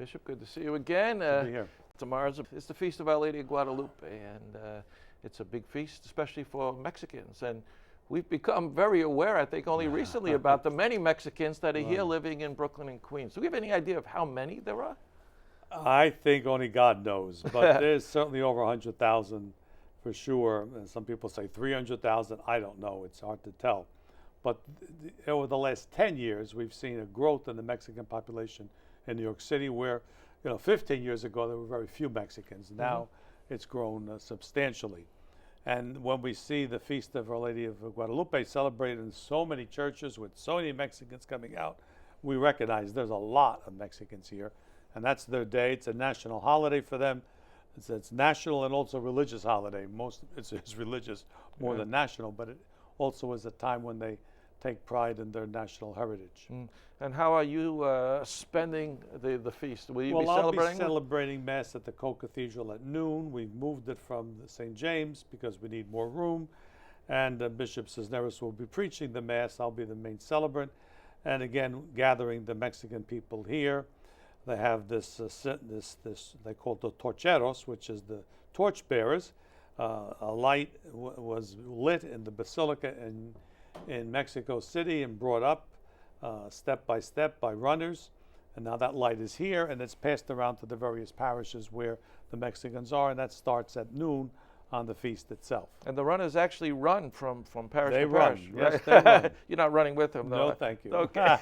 Bishop, good to see you again. Good to be here. Tomorrow's it's the Feast of Our Lady of Guadalupe, and it's a big feast, especially for Mexicans. And we've become very aware, I think, only recently about the many Mexicans that are here living in Brooklyn and Queens. Do we have any idea of how many there are? I think only God knows, but there's certainly over 100,000 for sure. And some people say 300,000. I don't know. It's hard to tell. But over the last 10 years, we've seen a growth in the Mexican population in New York City, where 15 years ago there were very few Mexicans. Now it's grown substantially. And when we see the Feast of Our Lady of Guadalupe celebrated in so many churches with so many Mexicans coming out, we recognize there's a lot of Mexicans here. And that's their day. It's a national holiday for them. It's national and also religious holiday. It's religious more than national, but it also is a time when they take pride in their national heritage. And how are you spending the feast? Will you be celebrating? I'll be celebrating Mass at the Co-Cathedral at noon. We've moved it from St. James because we need more room. And Bishop Cisneros will be preaching the Mass. I'll be the main celebrant. And again, gathering the Mexican people here. They have this they call it the torcheros, which is the torch bearers. A light was lit in the Basilica in Mexico City and brought up step by step by runners. And now that light is here, and it's passed around to the various parishes where the Mexicans are, and that starts at noon on the feast itself. And the runners actually run from parish they to run. parish. Yes, right? they run. You're not running with them, though. No, thank you. Okay.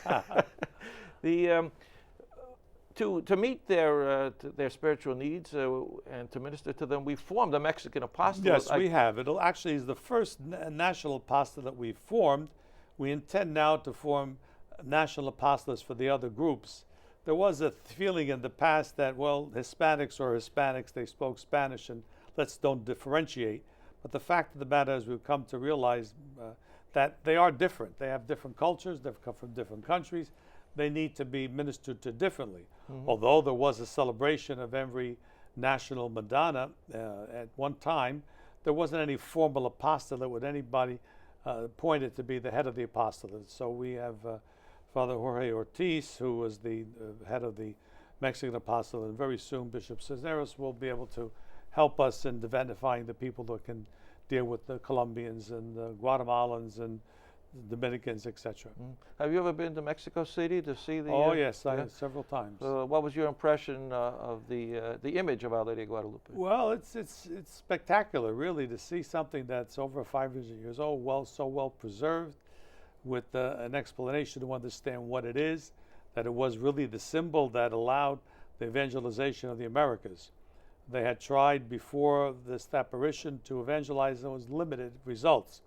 To meet their spiritual needs and to minister to them, we formed a Mexican apostolate. Yes, we have. It actually is the first national apostolate we've formed. We intend now to form national apostolates for the other groups. There was a feeling in the past that, well, Hispanics are Hispanics, they spoke Spanish, and let's don't differentiate. But the fact of the matter is we've come to realize that they are different. They have different cultures, they've come from different countries. They need to be ministered to differently. Although there was a celebration of every national Madonna at one time, there wasn't any formal apostolate with anybody appointed to be the head of the apostolate. So we have Father Jorge Ortiz, who was the head of the Mexican apostolate, and very soon Bishop Cisneros will be able to help us in identifying the people that can deal with the Colombians and the Guatemalans and Dominicans, etc. Have you ever been to Mexico City to see the? Oh yes, several times. What was your impression of the image of Our Lady of Guadalupe? Well, it's spectacular, really, to see something that's over 500 years old, so well preserved, with an explanation to understand what it is. That it was really the symbol that allowed the evangelization of the Americas. They had tried before this apparition to evangelize, and was limited results.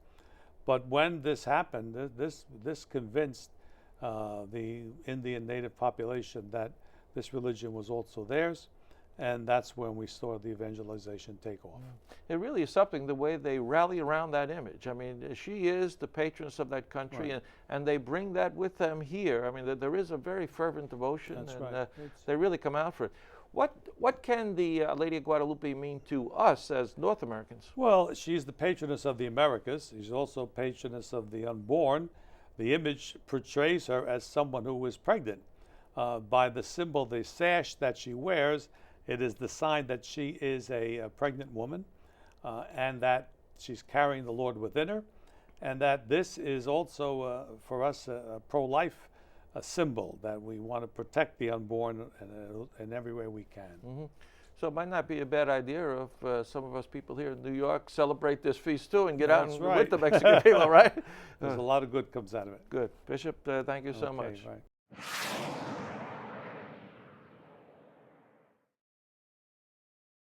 But when this happened, this convinced the Indian native population that this religion was also theirs, and that's when we saw the evangelization take off. It really is something, the way they rally around that image. I mean, she is the patroness of that country, and they bring that with them here. I mean, there is a very fervent devotion, and they really come out for it. What can the Lady of Guadalupe mean to us as North Americans? Well, she's the patroness of the Americas. She's also patroness of the unborn. The image portrays her as someone who is pregnant. By the symbol, the sash that she wears, it is the sign that she is a pregnant woman, and that she's carrying the Lord within her, and that this is also, for us, a pro-life a symbol, that we want to protect the unborn in every way we can. So it might not be a bad idea if some of us people here in New York celebrate this feast too and get out with the Mexican people, right? There's a lot of good comes out of it. Good. Bishop, thank you so much. Right.